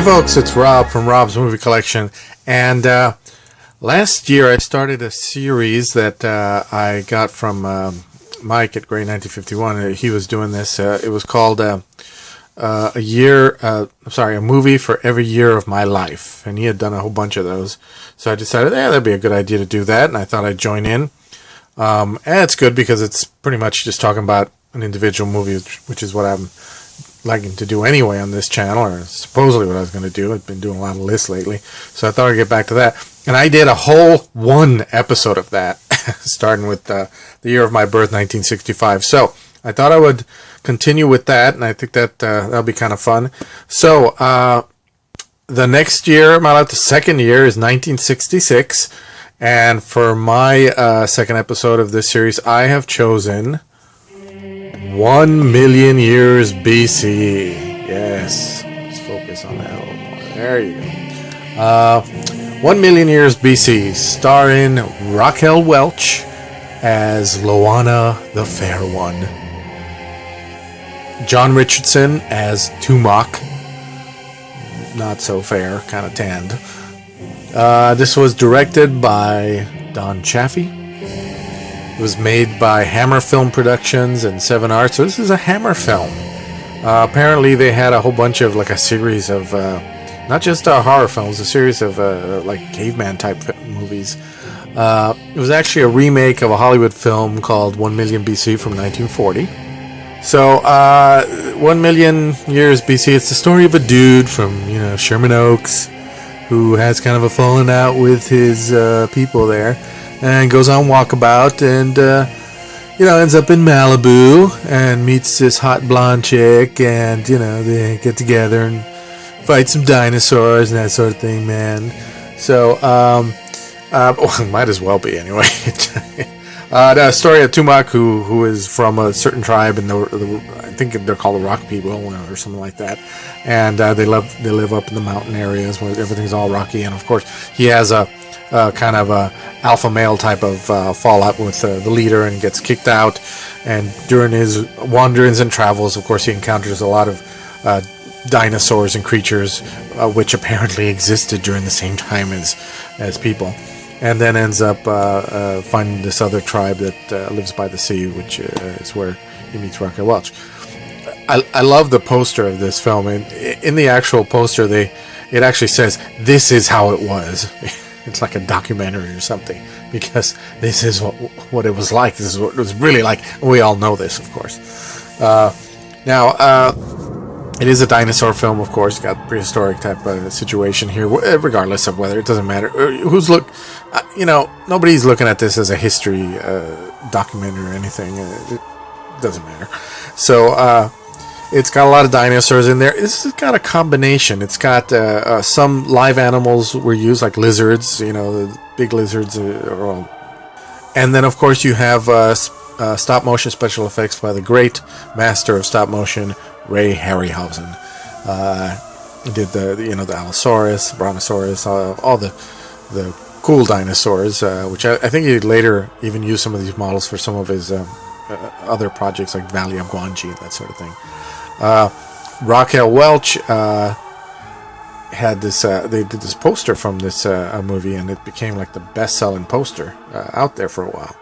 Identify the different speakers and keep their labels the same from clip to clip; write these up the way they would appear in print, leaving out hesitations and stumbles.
Speaker 1: folks, it's Rob from Rob's Movie Collection, and last year I started a series that I got from Mike at Grade 1951. He was doing this. It was called a movie for every year of my life, and he had done a whole bunch of those. So I decided, that'd be a good idea to do that, and I thought I'd join in. And it's good because it's pretty much just talking about an individual movie, which is what I'm liking to do anyway on this channel, or supposedly what I was going to do. I've been doing a lot of lists lately, so I thought I'd get back to that. And I did a whole one episode of that, starting with the year of my birth, 1965. So I thought I would continue with that, and I think that that'll be kind of fun. So the next year, the second year, is 1966, and for my second episode of this series, I have chosen 1 million years B.C. Yes, let's focus on that a little more. There you go. 1 million years B.C., starring Raquel Welch as Loana the Fair One, John Richardson as Tumac, not so fair, kind of tanned. This was directed by Don Chaffee. It was made by Hammer Film Productions and 7 Arts. So this is a Hammer film. Apparently they had a whole bunch of, like, a series of, not just horror films, a series of, like, caveman type movies. It was actually a remake of a Hollywood film called 1 Million BC from 1940. So, 1 million years BC, it's the story of a dude from, Sherman Oaks, who has kind of a falling out with his people there, and goes on walkabout, and ends up in Malibu and meets this hot blonde chick, and they get together and fight some dinosaurs and that sort of thing, man. So might as well be anyway. The story of Tumac, who is from a certain tribe, and I think they're called the Rock People or something like that, and they live up in the mountain areas where everything's all rocky, and of course he has a kind of a alpha male type of fallout with the leader and gets kicked out. And during his wanderings and travels, of course, he encounters a lot of dinosaurs and creatures which apparently existed during the same time as people, and then ends up finding this other tribe that lives by the sea, which is where he meets Raquel Welch. I love the poster of this film, and in the actual poster it actually says, "This is how it was." It's like a documentary or something, because this is what it was like. This is what it was really like. We all know this, of course. Now, it is a dinosaur film, of course. Got prehistoric type of situation here, regardless of whether, it doesn't matter. Nobody's looking at this as a history documentary or anything. It doesn't matter. So, it's got a lot of dinosaurs in there. This has got a combination. It's got some live animals were used, like lizards, the big lizards. And then, of course, you have stop-motion special effects by the great master of stop-motion, Ray Harryhausen. He did the Allosaurus, Brontosaurus, all the cool dinosaurs, which I think he later even used some of these models for some of his other projects, like Valley of Guanji, that sort of thing. Raquel Welch had this. They did this poster from this movie, and it became like the best-selling poster out there for a while.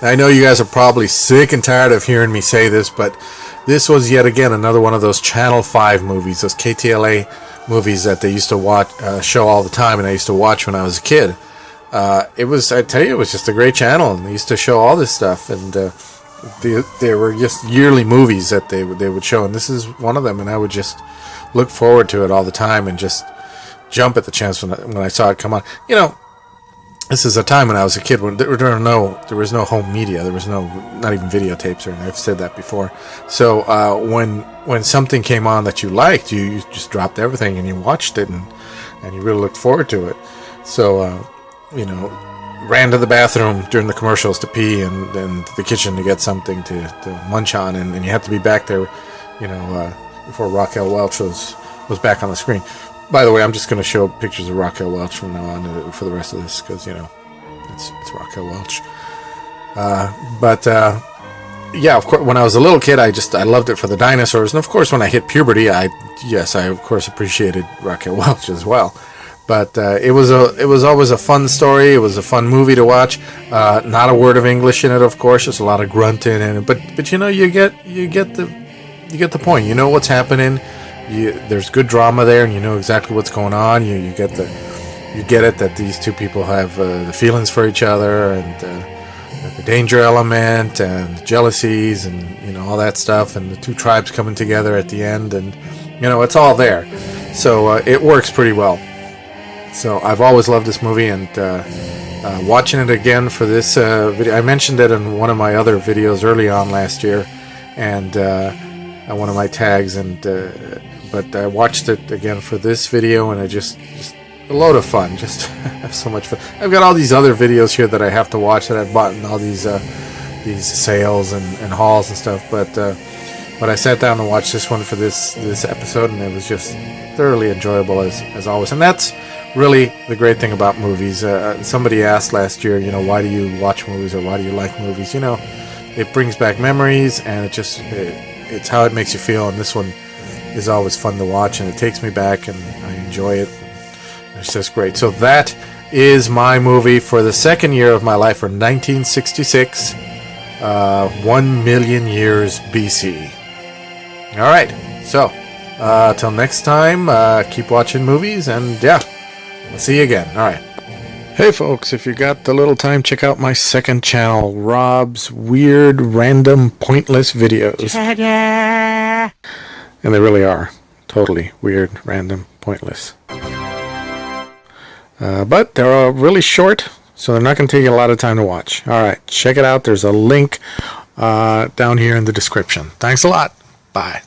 Speaker 1: Now, I know you guys are probably sick and tired of hearing me say this, but this was yet again another one of those Channel 5 movies, those KTLA movies that they used to show all the time, and I used to watch when I was a kid. It was just a great channel, and they used to show all this stuff, and there were just yearly movies that they would show, and this is one of them, and I would just look forward to it all the time and just jump at the chance when I saw it come on. This is a time when I was a kid when there was no home media, there was not even videotapes, or I've said that before. So when something came on that you liked, you just dropped everything and you watched it, and you really looked forward to it. So ran to the bathroom during the commercials to pee, and then to the kitchen to get something to munch on, and you had to be back there, before Raquel Welch was back on the screen. By the way, I'm just going to show pictures of Raquel Welch from now on for the rest of this, because it's Raquel Welch. But yeah, of course, when I was a little kid, I loved it for the dinosaurs, and of course, when I hit puberty, I of course appreciated Raquel Welch as well. But it was always a fun story. It was a fun movie to watch. Not a word of English in it, of course. There's a lot of grunting in it, but you know, you get the point. You know what's happening. There's good drama there, and you know exactly what's going on. You get it that these two people have the feelings for each other, and the danger element, and the jealousies, and you know, all that stuff, and the two tribes coming together at the end, and you know, it's all there. So it works pretty well. So I've always loved this movie, and watching it again for this video, I mentioned it in one of my other videos early on last year, and one of my tags, and but I watched it again for this video, and I just a load of fun. Just have so much fun. I've got all these other videos here that I have to watch that I've bought in all these sales and hauls and stuff, but I sat down to watch this one for this episode, and it was just thoroughly enjoyable as always. And that's really the great thing about movies. Somebody asked last year, you know, why do you watch movies, or why do you like movies? You know, it brings back memories, and it's how it makes you feel. And this one is always fun to watch, and it takes me back, and I enjoy it. It's just great. So that is my movie for the second year of my life, for 1966, 1 Million Years B.C. All right, so till next time, keep watching movies, and yeah, I'll see you again. All right. Hey folks, if you got the little time, check out my second channel, Rob's Weird, Random, Pointless Videos. And they really are totally weird, random, pointless. But they're really short, so they're not going to take you a lot of time to watch. All right, check it out. There's a link down here in the description. Thanks a lot. Bye.